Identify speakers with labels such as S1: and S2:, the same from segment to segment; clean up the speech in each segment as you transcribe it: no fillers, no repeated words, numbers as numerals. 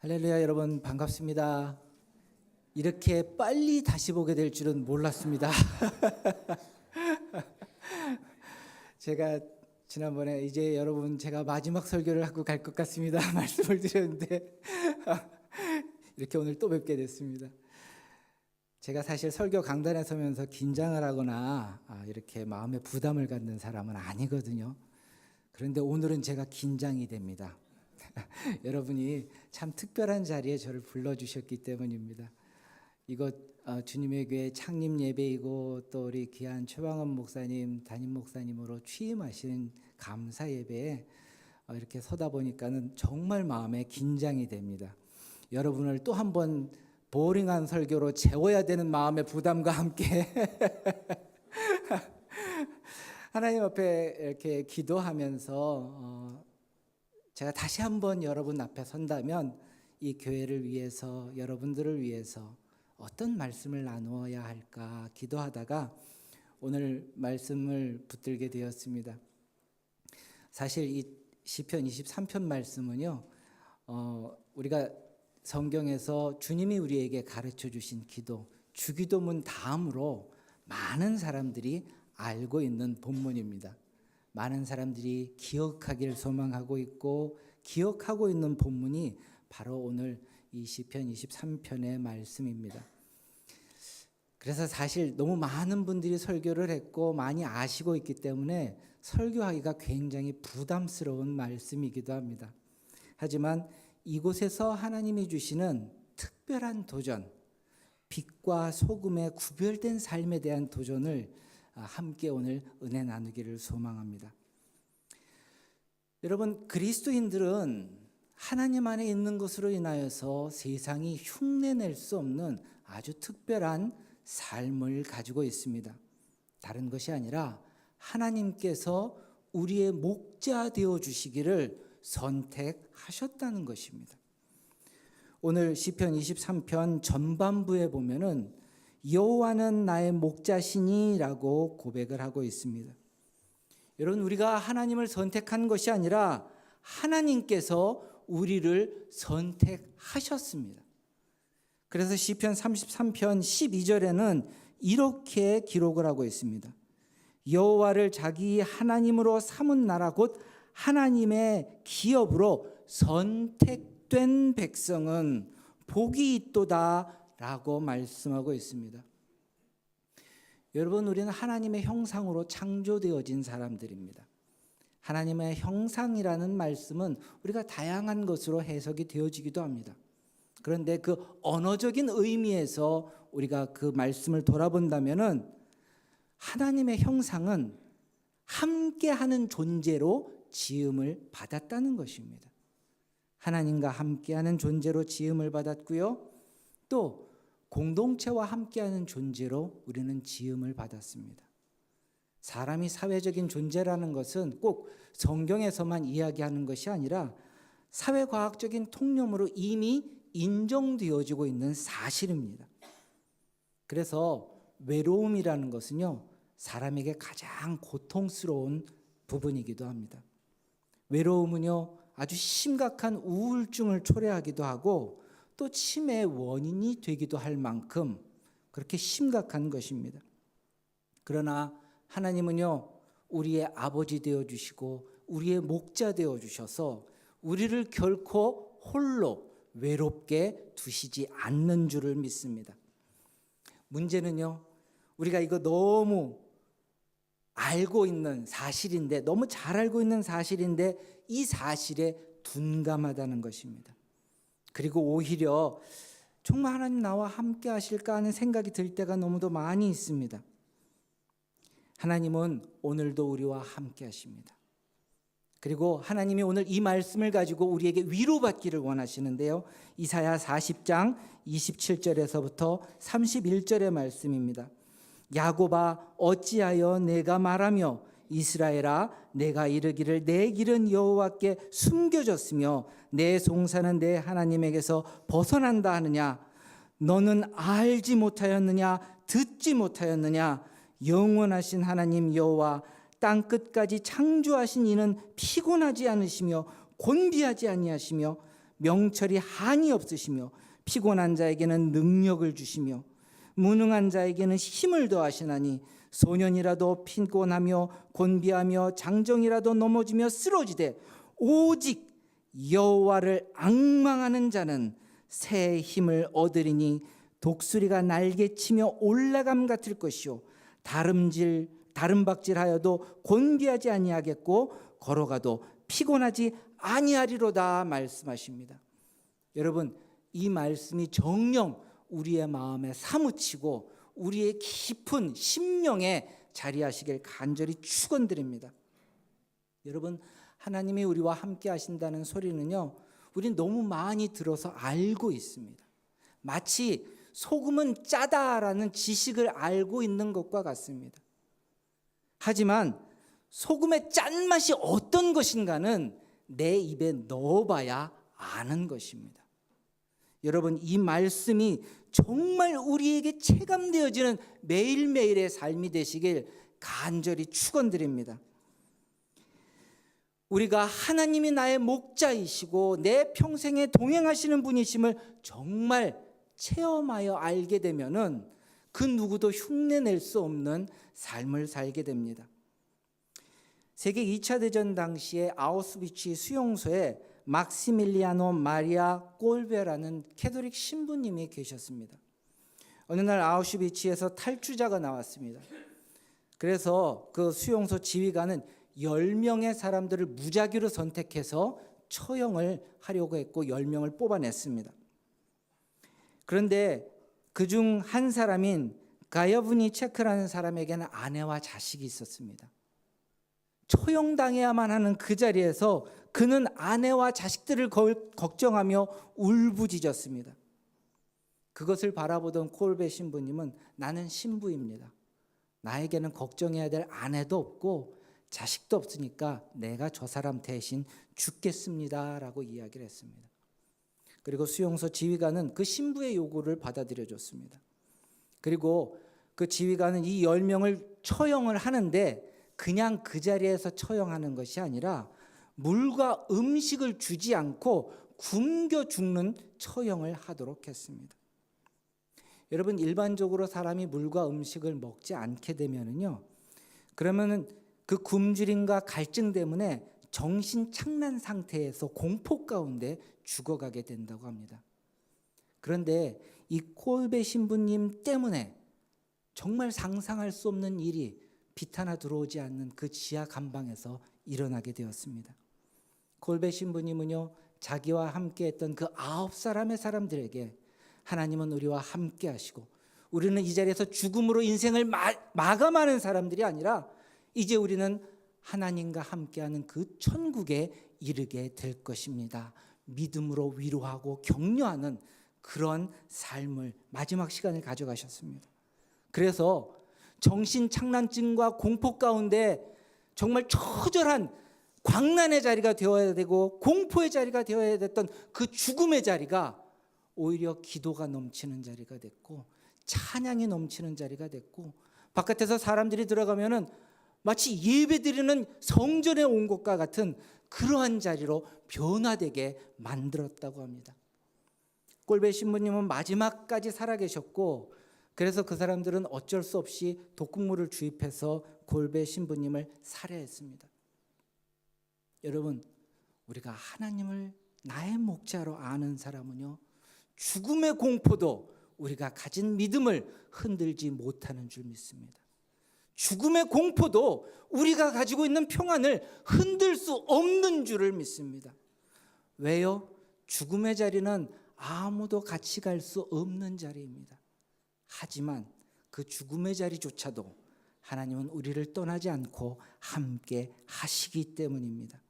S1: 할렐루야, 여러분 반갑습니다. 이렇게 빨리 다시 보게 될 줄은 몰랐습니다. 제가 지난번에 이제 여러분 제가 마지막 설교를 하고 갈 것 같습니다 말씀을 드렸는데 이렇게 오늘 또 뵙게 됐습니다. 제가 사실 설교 강단에 서면서 긴장을 하거나 이렇게 마음에 부담을 갖는 사람은 아니거든요. 그런데 오늘은 제가 긴장이 됩니다. 여러분이 참 특별한 자리에 저를 불러주셨기 때문입니다. 이곳 주님의 교회 창립 예배이고 또 우리 귀한 최방원 목사님, 담임 목사님으로 취임하신 감사 예배에 이렇게 서다 보니까는 정말 마음에 긴장이 됩니다. 여러분을 또 한 번 보링한 설교로 재워야 되는 마음의 부담과 함께 하나님 앞에 이렇게 기도하면서 제가 다시 한번 여러분 앞에 선다면 이 교회를 위해서, 여러분들을 위해서 어떤 말씀을 나누어야 할까 기도하다가 오늘 말씀을 붙들게 되었습니다. 사실 이 시편 23편 말씀은요, 우리가 성경에서 주님이 우리에게 가르쳐 주신 기도, 주기도문 다음으로 많은 사람들이 알고 있는 본문입니다. 많은 사람들이 기억하기를 소망하고 있고 기억하고 있는 본문이 바로 오늘 이 시편 23편의 말씀입니다. 그래서 사실 너무 많은 분들이 설교를 했고 많이 아시고 있기 때문에 설교하기가 굉장히 부담스러운 말씀이기도 합니다. 하지만 이곳에서 하나님이 주시는 특별한 도전, 빛과 소금의 구별된 삶에 대한 도전을 함께 오늘 은혜 나누기를 소망합니다. 여러분, 그리스도인들은 하나님 안에 있는 것으로 인하여서 세상이 흉내낼 수 없는 아주 특별한 삶을 가지고 있습니다. 다른 것이 아니라 하나님께서 우리의 목자 되어 주시기를 선택하셨다는 것입니다. 오늘 시편 23편 전반부에 보면은 여호와는 나의 목자시니라고 고백을 하고 있습니다. 여러분, 우리가 하나님을 선택한 것이 아니라 하나님께서 우리를 선택하셨습니다. 그래서 시편 33편 12절에는 이렇게 기록을 하고 있습니다. 여호와를 자기 하나님으로 삼은 나라 곧 하나님의 기업으로 선택된 백성은 복이 있도다 라고 말씀하고 있습니다. 여러분, 우리는 하나님의 형상으로 창조되어진 사람들입니다. 하나님의 형상이라는 말씀은 우리가 다양한 것으로 해석이 되어지기도 합니다. 그런데 그 언어적인 의미에서 우리가 그 말씀을 돌아본다면은 하나님의 형상은 함께하는 존재로 지음을 받았다는 것입니다. 하나님과 함께하는 존재로 지음을 받았고요. 또 공동체와 함께하는 존재로 우리는 지음을 받았습니다. 사람이 사회적인 존재라는 것은 꼭 성경에서만 이야기하는 것이 아니라 사회과학적인 통념으로 이미 인정되어지고 있는 사실입니다. 그래서 외로움이라는 것은요, 사람에게 가장 고통스러운 부분이기도 합니다. 외로움은요, 아주 심각한 우울증을 초래하기도 하고 또 치매의 원인이 되기도 할 만큼 그렇게 심각한 것입니다. 그러나 하나님은요, 우리의 아버지 되어주시고 우리의 목자 되어주셔서 우리를 결코 홀로 외롭게 두시지 않는 줄을 믿습니다. 문제는요, 우리가 이거 너무 알고 있는 사실인데, 너무 잘 알고 있는 사실인데 이 사실에 둔감하다는 것입니다. 그리고 오히려 정말 하나님 나와 함께 하실까 하는 생각이 들 때가 너무도 많이 있습니다. 하나님은 오늘도 우리와 함께 하십니다. 그리고 하나님이 오늘 이 말씀을 가지고 우리에게 위로받기를 원하시는데요, 이사야 40장 27절에서부터 31절의 말씀입니다. 야곱아, 어찌하여 내가 말하며 이스라엘아, 내가 이르기를 내 길은 여호와께 숨겨졌으며 내 송사는 내 하나님에게서 벗어난다 하느냐? 너는 알지 못하였느냐? 듣지 못하였느냐? 영원하신 하나님 여호와, 땅 끝까지 창조하신 이는 피곤하지 않으시며 곤비하지 아니하시며 명철이 한이 없으시며 피곤한 자에게는 능력을 주시며 무능한 자에게는 힘을 더하시나니 소년이라도 피곤하며 곤비하며 장정이라도 넘어지며 쓰러지되 오직 여호와를 앙망하는 자는 새 힘을 얻으리니 독수리가 날개치며 올라감 같을 것이요 다름박질하여도 곤비하지 아니하겠고 걸어가도 피곤하지 아니하리로다 말씀하십니다. 여러분, 이 말씀이 정녕 우리의 마음에 사무치고 우리의 깊은 심령에 자리하시길 간절히 축원드립니다. 여러분, 하나님이 우리와 함께 하신다는 소리는요, 우린 너무 많이 들어서 알고 있습니다. 마치 소금은 짜다라는 지식을 알고 있는 것과 같습니다. 하지만 소금의 짠맛이 어떤 것인가는 내 입에 넣어봐야 아는 것입니다. 여러분, 이 말씀이 정말 우리에게 체감되어지는 매일매일의 삶이 되시길 간절히 축원드립니다. 우리가 하나님이 나의 목자이시고 내 평생에 동행하시는 분이심을 정말 체험하여 알게 되면은 그 누구도 흉내낼 수 없는 삶을 살게 됩니다. 세계 2차 대전 당시에 아우슈비츠 수용소에 막시밀리아노 마리아 꼴베라는 캐톨릭 신부님이 계셨습니다. 어느 날 아우슈비츠에서 탈주자가 나왔습니다. 그래서 그 수용소 지휘관은 10명의 사람들을 무작위로 선택해서 처형을 하려고 했고 10명을 뽑아냈습니다. 그런데 그중 한 사람인 가야브니체크라는 사람에게는 아내와 자식이 있었습니다. 처형당해야만 하는 그 자리에서 그는 아내와 자식들을 걱정하며 울부짖었습니다. 그것을 바라보던 콜베 신부님은 나는 신부입니다. 나에게는 걱정해야 될 아내도 없고 자식도 없으니까 내가 저 사람 대신 죽겠습니다 라고 이야기를 했습니다. 그리고 수용소 지휘관은 그 신부의 요구를 받아들여 줬습니다. 그리고 그 지휘관은 이 10명을 처형을 하는데 그냥 그 자리에서 처형하는 것이 아니라 물과 음식을 주지 않고 굶겨 죽는 처형을 하도록 했습니다. 여러분, 일반적으로 사람이 물과 음식을 먹지 않게 되면은요, 그러면은 그 굶주림과 갈증 때문에 정신 착란 상태에서 공포 가운데 죽어가게 된다고 합니다. 그런데 이 콜베 신부님 때문에 정말 상상할 수 없는 일이 빛 하나 들어오지 않는 그 지하 감방에서 일어나게 되었습니다. 콜베 신부님은요, 자기와 함께 했던 그 9사람의 사람들에게 하나님은 우리와 함께 하시고 우리는 이 자리에서 죽음으로 인생을 마감하는 사람들이 아니라 이제 우리는 하나님과 함께하는 그 천국에 이르게 될 것입니다. 믿음으로 위로하고 격려하는 그런 삶을 마지막 시간을 가져가셨습니다. 그래서 정신착란증과 공포 가운데 정말 처절한 광란의 자리가 되어야 되고 공포의 자리가 되어야 됐던 그 죽음의 자리가 오히려 기도가 넘치는 자리가 됐고 찬양이 넘치는 자리가 됐고 바깥에서 사람들이 들어가면은 마치 예배드리는 성전에 온 것과 같은 그러한 자리로 변화되게 만들었다고 합니다. 꼴베 신부님은 마지막까지 살아계셨고 그래서 그 사람들은 어쩔 수 없이 독극물을 주입해서 꼴베 신부님을 살해했습니다. 여러분, 우리가 하나님을 나의 목자로 아는 사람은요, 죽음의 공포도 우리가 가진 믿음을 흔들지 못하는 줄 믿습니다. 죽음의 공포도 우리가 가지고 있는 평안을 흔들 수 없는 줄을 믿습니다. 왜요? 죽음의 자리는 아무도 같이 갈 수 없는 자리입니다. 하지만 그 죽음의 자리조차도 하나님은 우리를 떠나지 않고 함께 하시기 때문입니다.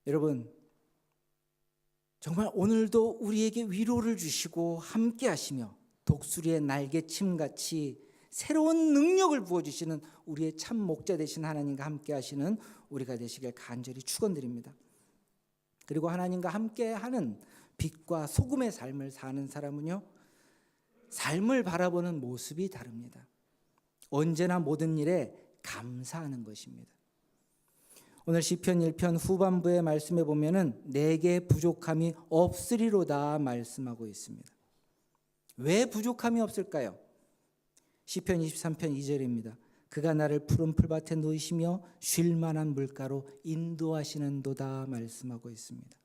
S1: 여러분, 정말 오늘도 우리에게 위로를 주시고 함께 하시며 독수리의 날개침같이 새로운 능력을 부어주시는 우리의 참 목자 되신 하나님과 함께 하시는 우리가 되시길 간절히 축원드립니다. 그리고 하나님과 함께하는 빛과 소금의 삶을 사는 사람은요, 삶을 바라보는 모습이 다릅니다. 언제나 모든 일에 감사하는 것입니다. 오늘 시편 1편 후반부의 말씀에 보면은 내게 부족함이 없으리로다 말씀하고 있습니다. 왜 부족함이 없을까요? 시편 23편 2절입니다. 그가 나를 푸른 풀밭에 놓이시며 쉴 만한 물가로 인도하시는도다 말씀하고 있습니다.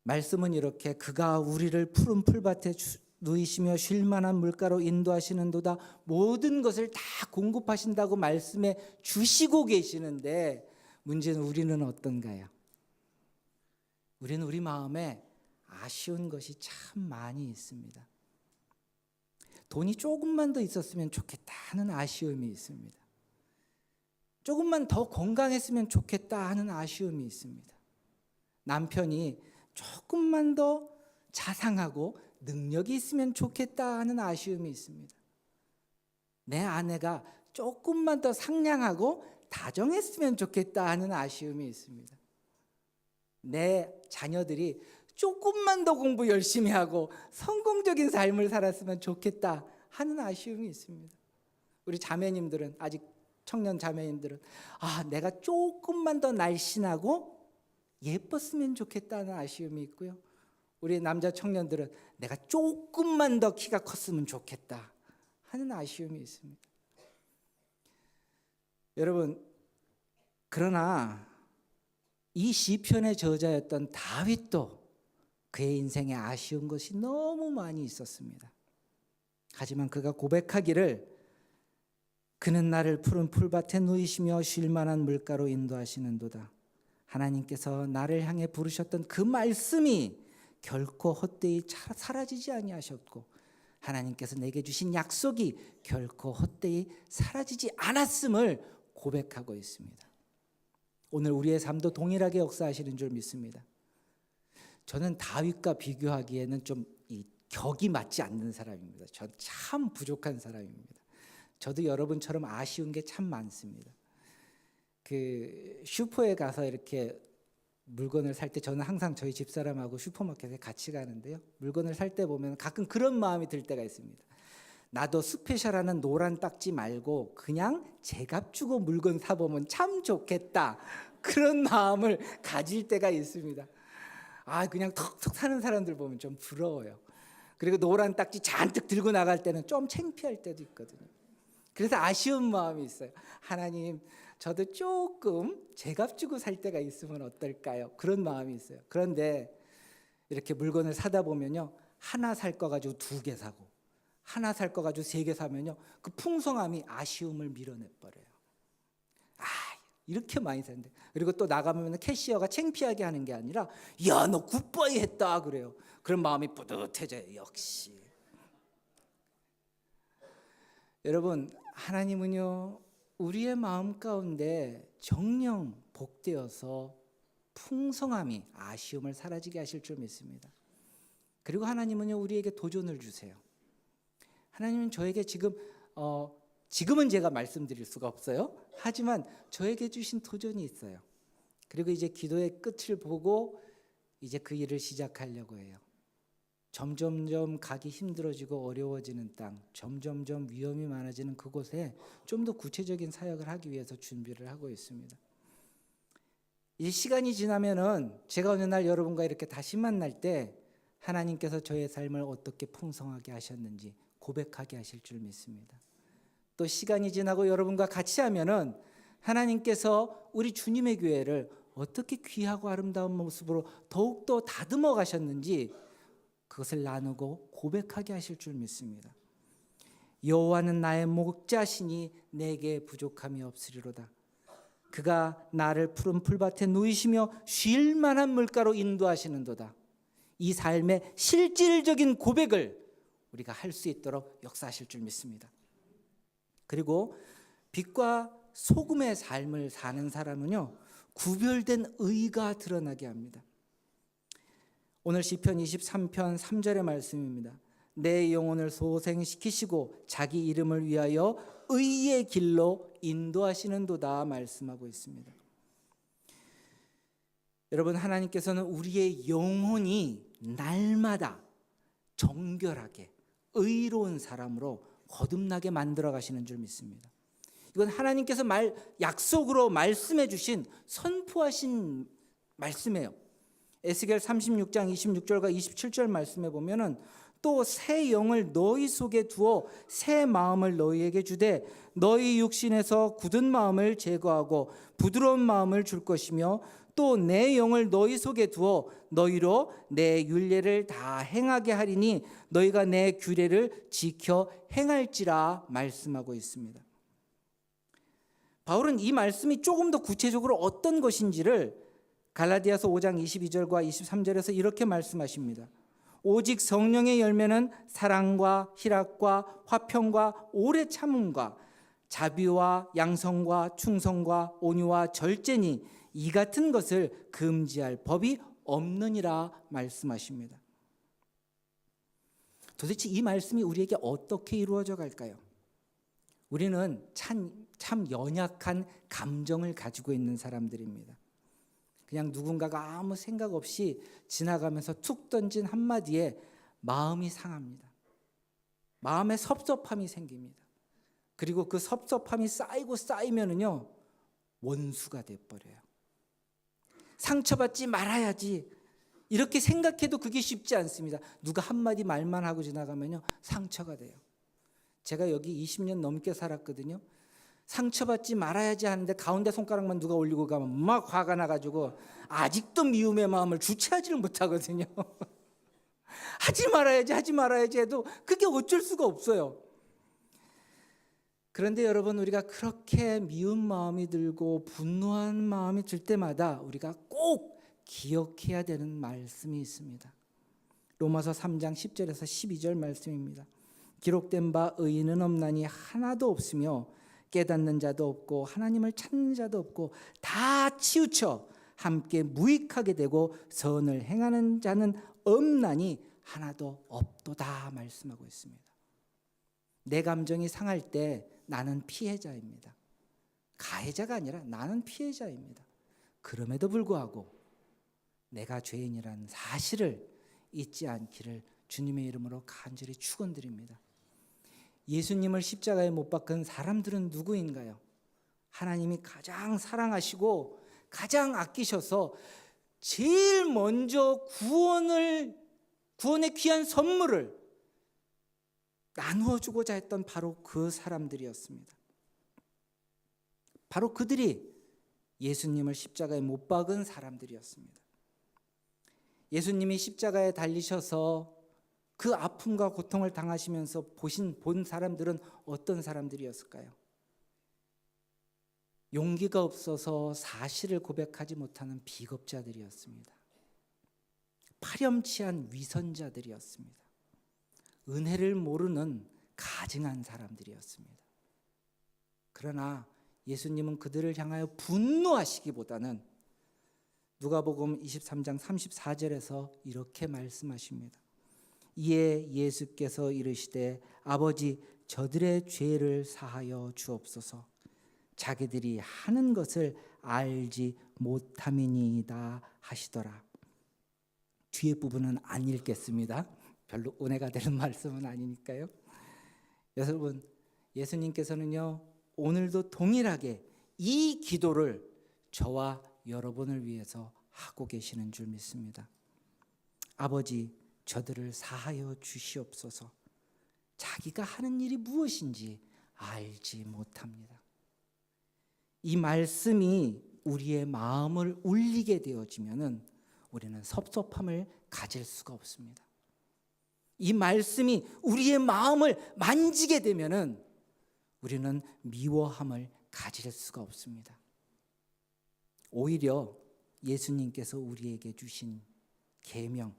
S1: 말씀은 이렇게 그가 우리를 푸른 풀밭에 누이시며 쉴 만한 물가로 인도하시는도다, 모든 것을 다 공급하신다고 말씀해 주시고 계시는데 문제는 우리는 어떤가요? 우리는 우리 마음에 아쉬운 것이 참 많이 있습니다. 돈이 조금만 더 있었으면 좋겠다 하는 아쉬움이 있습니다. 조금만 더 건강했으면 좋겠다 하는 아쉬움이 있습니다. 남편이 조금만 더 자상하고 능력이 있으면 좋겠다 하는 아쉬움이 있습니다. 내 아내가 조금만 더 상냥하고 다정했으면 좋겠다 하는 아쉬움이 있습니다. 내 자녀들이 조금만 더 공부 열심히 하고 성공적인 삶을 살았으면 좋겠다 하는 아쉬움이 있습니다. 우리 자매님들은, 아직 청년 자매님들은 내가 조금만 더 날씬하고 예뻤으면 좋겠다는 아쉬움이 있고요. 우리 남자 청년들은 내가 조금만 더 키가 컸으면 좋겠다 하는 아쉬움이 있습니다. 여러분, 그러나 이 시편의 저자였던 다윗도 그의 인생에 아쉬운 것이 너무 많이 있었습니다. 하지만 그가 고백하기를 그는 나를 푸른 풀밭에 누이시며 쉴 만한 물가로 인도하시는도다. 하나님께서 나를 향해 부르셨던 그 말씀이 결코 헛되이 사라지지 아니하셨고, 하나님께서 내게 주신 약속이 결코 헛되이 사라지지 않았음을 고백하고 있습니다. 오늘 우리의 삶도 동일하게 역사하시는 줄 믿습니다. 저는 다윗과 비교하기에는 좀 이 격이 맞지 않는 사람입니다. 전 참 부족한 사람입니다. 저도 여러분처럼 아쉬운 게 참 많습니다. 그 슈퍼에 가서 이렇게 물건을 살 때, 저는 항상 저희 집사람하고 슈퍼마켓에 같이 가는데요, 물건을 살 때 보면 가끔 그런 마음이 들 때가 있습니다. 나도 스페셜하는 노란 딱지 말고 그냥 제값 주고 물건 사보면 참 좋겠다, 그런 마음을 가질 때가 있습니다. 그냥 턱턱 사는 사람들 보면 좀 부러워요. 그리고 노란 딱지 잔뜩 들고 나갈 때는 좀 창피할 때도 있거든요. 그래서 아쉬운 마음이 있어요. 하나님, 저도 조금 제값 주고 살 때가 있으면 어떨까요? 그런 마음이 있어요. 그런데 이렇게 물건을 사다 보면요, 하나 살 거 가지고 2개 사고, 하나 살 거 가지고 3개 사면요, 그 풍성함이 아쉬움을 밀어내버려요. 이렇게 많이 사는데, 그리고 또 나가면 캐시어가 창피하게 하는 게 아니라 야, 너 굿바이 했다 그래요. 그런 마음이 뿌듯해져요. 역시 여러분, 하나님은요 우리의 마음 가운데 정령 복되어서 풍성함이, 아쉬움을 사라지게 하실 줄 믿습니다. 그리고 하나님은요 우리에게 도전을 주세요. 하나님은 저에게 지금은 제가 말씀드릴 수가 없어요. 하지만 저에게 주신 도전이 있어요. 그리고 이제 기도의 끝을 보고 이제 그 일을 시작하려고 해요. 점점점 가기 힘들어지고 어려워지는 땅, 점점점 위험이 많아지는 그곳에 좀 더 구체적인 사역을 하기 위해서 준비를 하고 있습니다. 이 시간이 지나면은 제가 어느 날 여러분과 이렇게 다시 만날 때 하나님께서 저의 삶을 어떻게 풍성하게 하셨는지 고백하게 하실 줄 믿습니다. 또 시간이 지나고 여러분과 같이 하면은 하나님께서 우리 주님의 교회를 어떻게 귀하고 아름다운 모습으로 더욱더 다듬어 가셨는지 그것을 나누고 고백하게 하실 줄 믿습니다. 여호와는 나의 목자시니 내게 부족함이 없으리로다. 그가 나를 푸른 풀밭에 누이시며 쉴 만한 물가로 인도하시는도다. 이 삶의 실질적인 고백을 우리가 할 수 있도록 역사하실 줄 믿습니다. 그리고 빛과 소금의 삶을 사는 사람은요 구별된 의가 드러나게 합니다. 오늘 시편 23편 3절의 말씀입니다. 내 영혼을 소생시키시고 자기 이름을 위하여 의의 길로 인도하시는도다 말씀하고 있습니다. 여러분, 하나님께서는 우리의 영혼이 날마다 정결하게 의로운 사람으로 거듭나게 만들어 가시는 줄 믿습니다. 이건 하나님께서 약속으로 말씀해 주신, 선포하신 말씀이에요. 에스겔 36장 26절과 27절 말씀에 보면은 또 새 영을 너희 속에 두어 새 마음을 너희에게 주되 너희 육신에서 굳은 마음을 제거하고 부드러운 마음을 줄 것이며 또 내 영을 너희 속에 두어 너희로 내 율례를 다 행하게 하리니 너희가 내 규례를 지켜 행할지라 말씀하고 있습니다. 바울은 이 말씀이 조금 더 구체적으로 어떤 것인지를 갈라디아서 5장 22절과 23절에서 이렇게 말씀하십니다. 오직 성령의 열매는 사랑과 희락과 화평과 오래 참음과 자비와 양성과 충성과 온유와 절제니 이 같은 것을 금지할 법이 없느니라 말씀하십니다. 도대체 이 말씀이 우리에게 어떻게 이루어져 갈까요? 우리는 참 연약한 감정을 가지고 있는 사람들입니다. 그냥 누군가가 아무 생각 없이 지나가면서 툭 던진 한마디에 마음이 상합니다. 마음에 섭섭함이 생깁니다. 그리고 그 섭섭함이 쌓이면은요, 원수가 돼버려요. 상처받지 말아야지 이렇게 생각해도 그게 쉽지 않습니다. 누가 한마디 말만 하고 지나가면요, 상처가 돼요. 제가 여기 20년 넘게 살았거든요. 상처받지 말아야지 하는데 가운데 손가락만 누가 올리고 가면 막 화가 나가지고 아직도 미움의 마음을 주체하지를 못하거든요. 하지 말아야지 해도 그게 어쩔 수가 없어요. 그런데 여러분, 우리가 그렇게 미운 마음이 들고 분노한 마음이 들 때마다 우리가 꼭 기억해야 되는 말씀이 있습니다. 로마서 3장 10절에서 12절 말씀입니다. 기록된 바 의인은 없나니 하나도 없으며 깨닫는 자도 없고 하나님을 찾는 자도 없고 다 치우쳐 함께 무익하게 되고 선을 행하는 자는 없나니 하나도 없도다 말씀하고 있습니다. 내 감정이 상할 때 나는 피해자입니다. 가해자가 아니라 나는 피해자입니다. 그럼에도 불구하고 내가 죄인이라는 사실을 잊지 않기를 주님의 이름으로 간절히 축원드립니다. 예수님을 십자가에 못 박은 사람들은 누구인가요? 하나님이 가장 사랑하시고 가장 아끼셔서 제일 먼저 구원의 귀한 선물을 나누어 주고자 했던 바로 그 사람들이었습니다. 바로 그들이 예수님을 십자가에 못 박은 사람들이었습니다. 예수님이 십자가에 달리셔서 그 아픔과 고통을 당하시면서 본 사람들은 어떤 사람들이었을까요? 용기가 없어서 사실을 고백하지 못하는 비겁자들이었습니다. 파렴치한 위선자들이었습니다. 은혜를 모르는 가증한 사람들이었습니다. 그러나 예수님은 그들을 향하여 분노하시기보다는 누가복음 23장 34절에서 이렇게 말씀하십니다. 이에 예수께서 이르시되 아버지 저들의 죄를 사하여 주옵소서. 자기들이 하는 것을 알지 못함이니이다 하시더라. 뒤에 부분은 안 읽겠습니다. 별로 은혜가 되는 말씀은 아니니까요. 여러분, 예수님께서는요, 오늘도 동일하게 이 기도를 저와 여러분을 위해서 하고 계시는 줄 믿습니다. 아버지 저들을 사하여 주시옵소서. 자기가 하는 일이 무엇인지 알지 못합니다. 이 말씀이 우리의 마음을 울리게 되어지면은 우리는 섭섭함을 가질 수가 없습니다. 이 말씀이 우리의 마음을 만지게 되면은 우리는 미워함을 가질 수가 없습니다. 오히려 예수님께서 우리에게 주신 계명,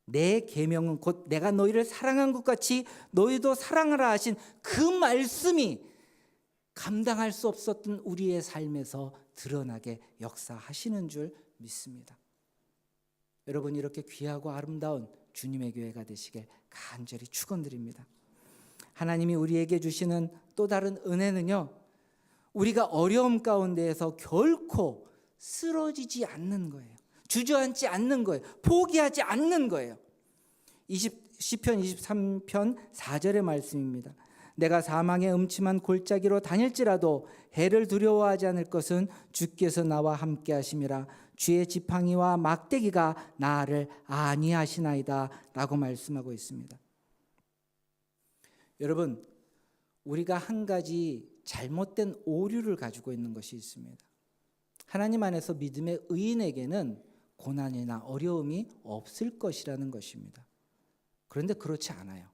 S1: 내 계명은 곧 내가 너희를 사랑한 것 같이 너희도 사랑하라 하신 그 말씀이 감당할 수 없었던 우리의 삶에서 드러나게 역사하시는 줄 믿습니다. 여러분, 이렇게 귀하고 아름다운 주님의 교회가 되시길 간절히 축원드립니다. 하나님이 우리에게 주시는 또 다른 은혜는요, 우리가 어려움 가운데에서 결코 쓰러지지 않는 거예요. 주저앉지 않는 거예요. 포기하지 않는 거예요. 시편 23편 4절의 말씀입니다. 내가 사망의 음침한 골짜기로 다닐지라도 해를 두려워하지 않을 것은 주께서 나와 함께 하심이라. 주의 지팡이와 막대기가 나를 안위하시나이다 라고 말씀하고 있습니다. 여러분, 우리가 한 가지 잘못된 오류를 가지고 있는 것이 있습니다. 하나님 안에서 믿음의 의인에게는 고난이나 어려움이 없을 것이라는 것입니다. 그런데 그렇지 않아요.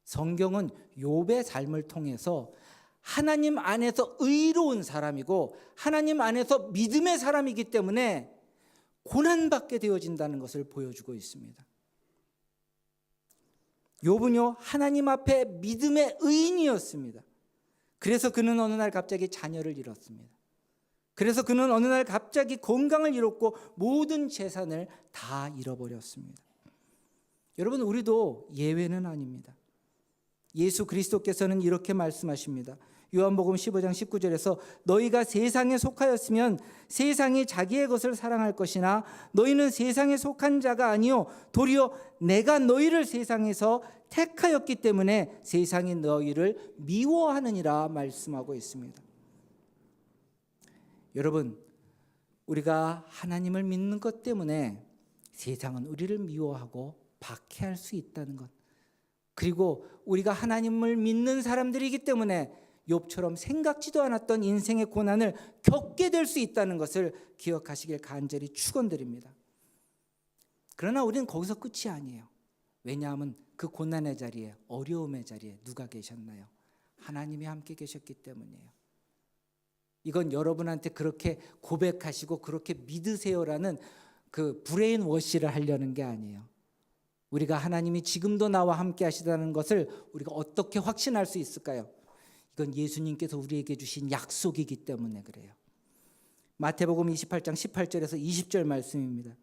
S1: 성경은 욥의 삶을 통해서 하나님 안에서 의로운 사람이고 하나님 안에서 믿음의 사람이기 때문에 고난받게 되어진다는 것을 보여주고 있습니다. 욥은요, 하나님 앞에 믿음의 의인이었습니다. 그래서 그는 어느 날 갑자기 자녀를 잃었습니다. 그래서 그는 어느 날 갑자기 건강을 잃었고 모든 재산을 다 잃어버렸습니다. 여러분, 우리도 예외는 아닙니다. 예수 그리스도께서는 이렇게 말씀하십니다. 요한복음 15장 19절에서 너희가 세상에 속하였으면 세상이 자기의 것을 사랑할 것이나 너희는 세상에 속한 자가 아니요 도리어 내가 너희를 세상에서 택하였기 때문에 세상이 너희를 미워하느니라 말씀하고 있습니다. 여러분, 우리가 하나님을 믿는 것 때문에 세상은 우리를 미워하고 박해할 수 있다는 것, 그리고 우리가 하나님을 믿는 사람들이기 때문에 욥처럼 생각지도 않았던 인생의 고난을 겪게 될 수 있다는 것을 기억하시길 간절히 축원드립니다. 그러나 우리는 거기서 끝이 아니에요. 왜냐하면 그 고난의 자리에, 어려움의 자리에 누가 계셨나요? 하나님이 함께 계셨기 때문이에요. 이건 여러분한테 그렇게 고백하시고 그렇게 믿으세요라는 그 브레인 워시를 하려는 게 아니에요. 우리가 하나님이 지금도 나와 함께 하시다는 것을 우리가 어떻게 확신할 수 있을까요? 이건 예수님께서 우리에게 주신 약속이기 때문에 그래요. 마태복음 28장 18절에서 20절 말씀입니다.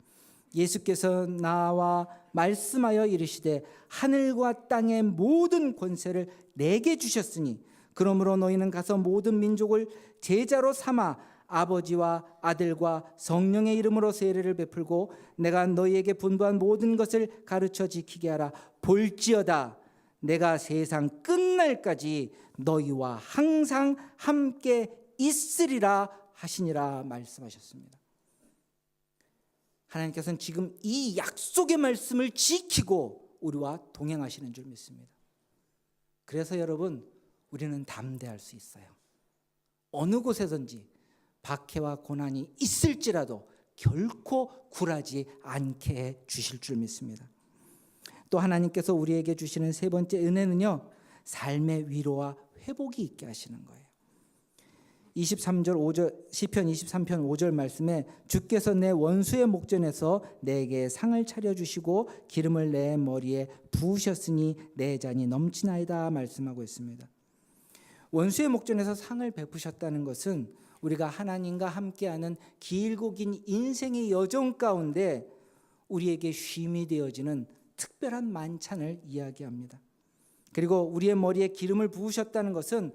S1: 예수께서 나와 말씀하여 이르시되 하늘과 땅의 모든 권세를 내게 주셨으니 그러므로 너희는 가서 모든 민족을 제자로 삼아 아버지와 아들과 성령의 이름으로 세례를 베풀고 내가 너희에게 분부한 모든 것을 가르쳐 지키게 하라. 볼지어다 내가 세상 끝날까지 너희와 항상 함께 있으리라 하시니라 말씀하셨습니다. 하나님께서는 지금 이 약속의 말씀을 지키고 우리와 동행하시는 줄 믿습니다. 그래서 여러분, 우리는 담대할 수 있어요. 어느 곳에든지 박해와 고난이 있을지라도 결코 굴하지 않게 해 주실 줄 믿습니다. 또 하나님께서 우리에게 주시는 세 번째 은혜는요, 삶의 위로와 회복이 있게 하시는 거예요. 23절 5절 시편 23편 5절 말씀에 주께서 내 원수의 목전에서 내게 상을 차려 주시고 기름을 내 머리에 부으셨으니 내 잔이 넘치나이다 말씀하고 있습니다. 원수의 목전에서 상을 베푸셨다는 것은 우리가 하나님과 함께하는 길고 긴 인생의 여정 가운데 우리에게 쉼이 되어지는 특별한 만찬을 이야기합니다. 그리고 우리의 머리에 기름을 부으셨다는 것은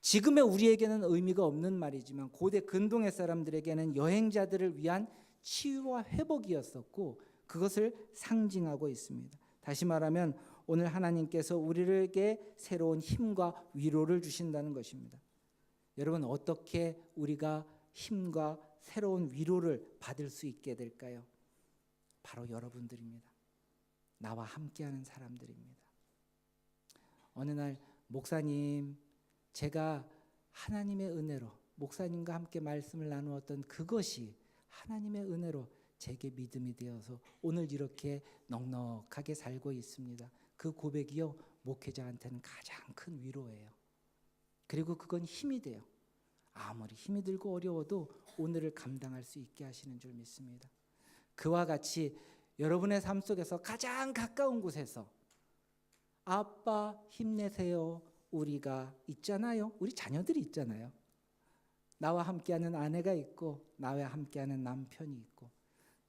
S1: 지금의 우리에게는 의미가 없는 말이지만 고대 근동의 사람들에게는 여행자들을 위한 치유와 회복이었었고 그것을 상징하고 있습니다. 다시 말하면 오늘 하나님께서 우리에게 새로운 힘과 위로를 주신다는 것입니다. 여러분, 어떻게 우리가 힘과 새로운 위로를 받을 수 있게 될까요? 바로 여러분들입니다. 나와 함께하는 사람들입니다. 어느 날 목사님, 제가 하나님의 은혜로 목사님과 함께 말씀을 나누었던 그것이 하나님의 은혜로 제게 믿음이 되어서 오늘 이렇게 넉넉하게 살고 있습니다. 그 고백이요, 목회자한테는 가장 큰 위로예요. 그리고 그건 힘이 돼요. 아무리 힘이 들고 어려워도 오늘을 감당할 수 있게 하시는 줄 믿습니다. 그와 같이 여러분의 삶 속에서 가장 가까운 곳에서 아빠 힘내세요. 우리가 있잖아요. 우리 자녀들이 있잖아요. 나와 함께하는 아내가 있고 나와 함께하는 남편이 있고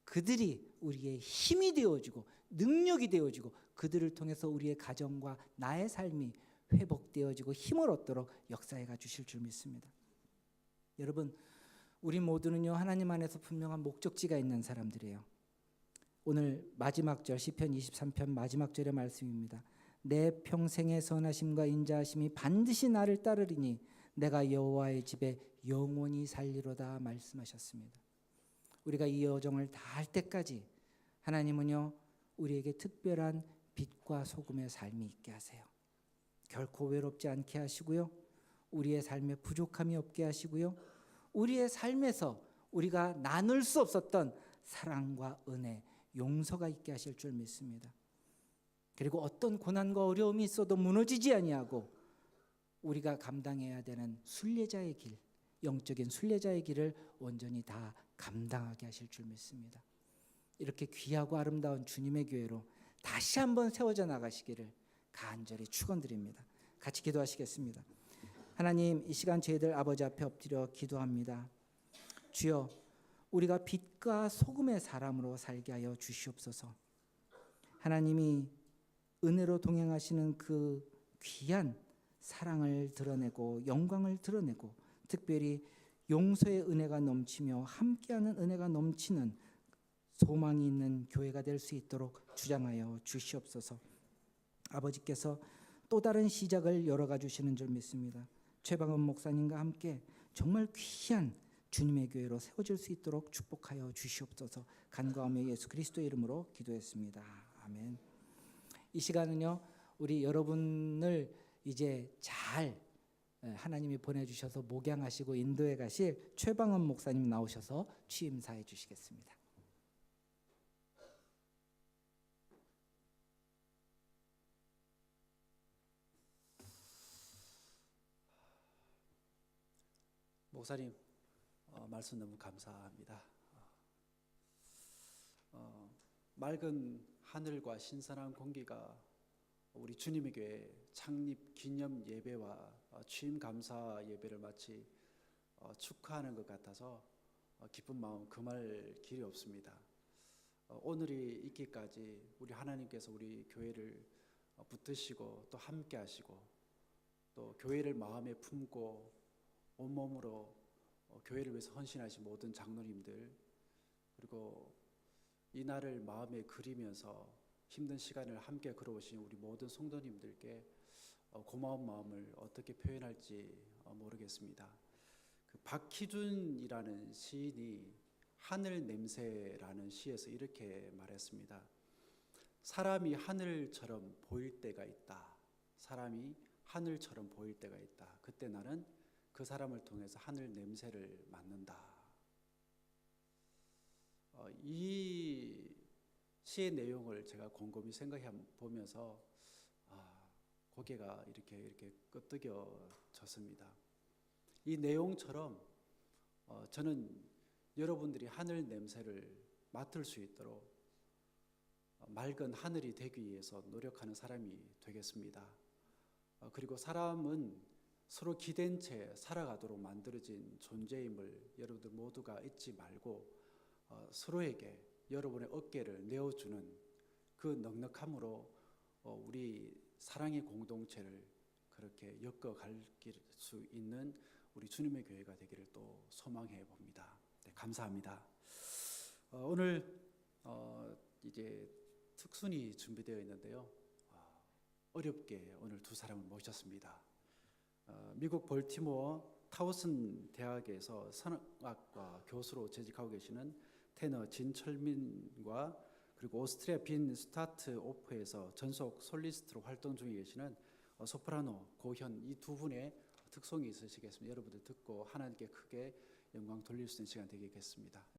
S1: 그들이 우리의 힘이 되어주고 능력이 되어주고 그들을 통해서 우리의 가정과 나의 삶이 회복되어지고 힘을 얻도록 역사해가 주실 줄 믿습니다. 여러분, 우리 모두는요 하나님 안에서 분명한 목적지가 있는 사람들이에요. 오늘 마지막 절 시편 23편 마지막 절의 말씀입니다. 내 평생의 선하심과 인자하심이 반드시 나를 따르리니 내가 여호와의 집에 영원히 살리로다 말씀하셨습니다. 우리가 이 여정을 다 할 때까지 하나님은요 우리에게 특별한 빛과 소금의 삶이 있게 하세요. 결코 외롭지 않게 하시고요, 우리의 삶에 부족함이 없게 하시고요, 우리의 삶에서 우리가 나눌 수 없었던 사랑과 은혜, 용서가 있게 하실 줄 믿습니다. 그리고 어떤 고난과 어려움이 있어도 무너지지 아니하고 우리가 감당해야 되는 순례자의 길, 영적인 순례자의 길을 온전히 다 감당하게 하실 줄 믿습니다. 이렇게 귀하고 아름다운 주님의 교회로 다시 한번 세워져 나가시기를 간절히 축원드립니다. 같이 기도하시겠습니다. 하나님, 이 시간 저희들 아버지 앞에 엎드려 기도합니다. 주여, 우리가 빛과 소금의 사람으로 살게 하여 주시옵소서. 하나님이 은혜로 동행하시는 그 귀한 사랑을 드러내고 영광을 드러내고 특별히 용서의 은혜가 넘치며 함께하는 은혜가 넘치는 소망이 있는 교회가 될 수 있도록 주장하여 주시옵소서. 아버지께서 또 다른 시작을 열어가 주시는 줄 믿습니다. 최방원 목사님과 함께 정말 귀한 주님의 교회로 세워질 수 있도록 축복하여 주시옵소서. 간구하며 예수 그리스도의 이름으로 기도했습니다. 아멘. 이 시간은요 우리 여러분을 이제 잘 하나님이 보내주셔서 목양하시고 인도해 가실 최방원 목사님 나오셔서 취임사해 주시겠습니다.
S2: 목사님 말씀 너무 감사합니다. 맑은 하늘과 신선한 공기가 우리 주님의 교회 창립 기념 예배와 취임 감사 예배를 마치 축하하는 것 같아서 기쁜 마음 금할 길이 없습니다. 오늘이 있기까지 우리 하나님께서 우리 교회를 붙드시고 또 함께 하시고 또 교회를 마음에 품고 온몸으로 교회를 위해서 헌신하신 모든 장로님들, 그리고 이 날을 마음에 그리면서 힘든 시간을 함께 걸어오신 우리 모든 성도님들께 고마운 마음을 어떻게 표현할지 모르겠습니다. 그 박희준이라는 시인이 하늘 냄새라는 시에서 이렇게 말했습니다. 사람이 하늘처럼 보일 때가 있다. 사람이 하늘처럼 보일 때가 있다. 그때 나는 그 사람을 통해서 하늘 냄새를 맡는다. 이 시의 내용을 제가 곰곰이 생각해 보면서 고개가 이렇게 끄덕여졌습니다. 이 내용처럼 저는 여러분들이 하늘 냄새를 맡을 수 있도록 맑은 하늘이 되기 위해서 노력하는 사람이 되겠습니다. 그리고 사람은 서로 기댄 채 살아가도록 만들어진 존재임을 여러분들 모두가 잊지 말고 서로에게 여러분의 어깨를 내어주는 그 넉넉함으로 우리 사랑의 공동체를 그렇게 엮어갈 수 있는 우리 주님의 교회가 되기를 또 소망해 봅니다. 네, 감사합니다. 오늘 이제 특순이 준비되어 있는데요. 어렵게 오늘 두 사람을 모셨습니다. 미국 볼티모어 타우슨 대학에서 선악과 교수로 재직하고 계시는 테너 진철민과 그리고 오스트리아 빈 스타트 오프에서 전속 솔리스트로 활동 중에 계시는 소프라노 고현, 이 두 분의 특성이 있으시겠습니다. 여러분들 듣고 하나님께 크게 영광 돌릴 수 있는 시간 되겠습니다.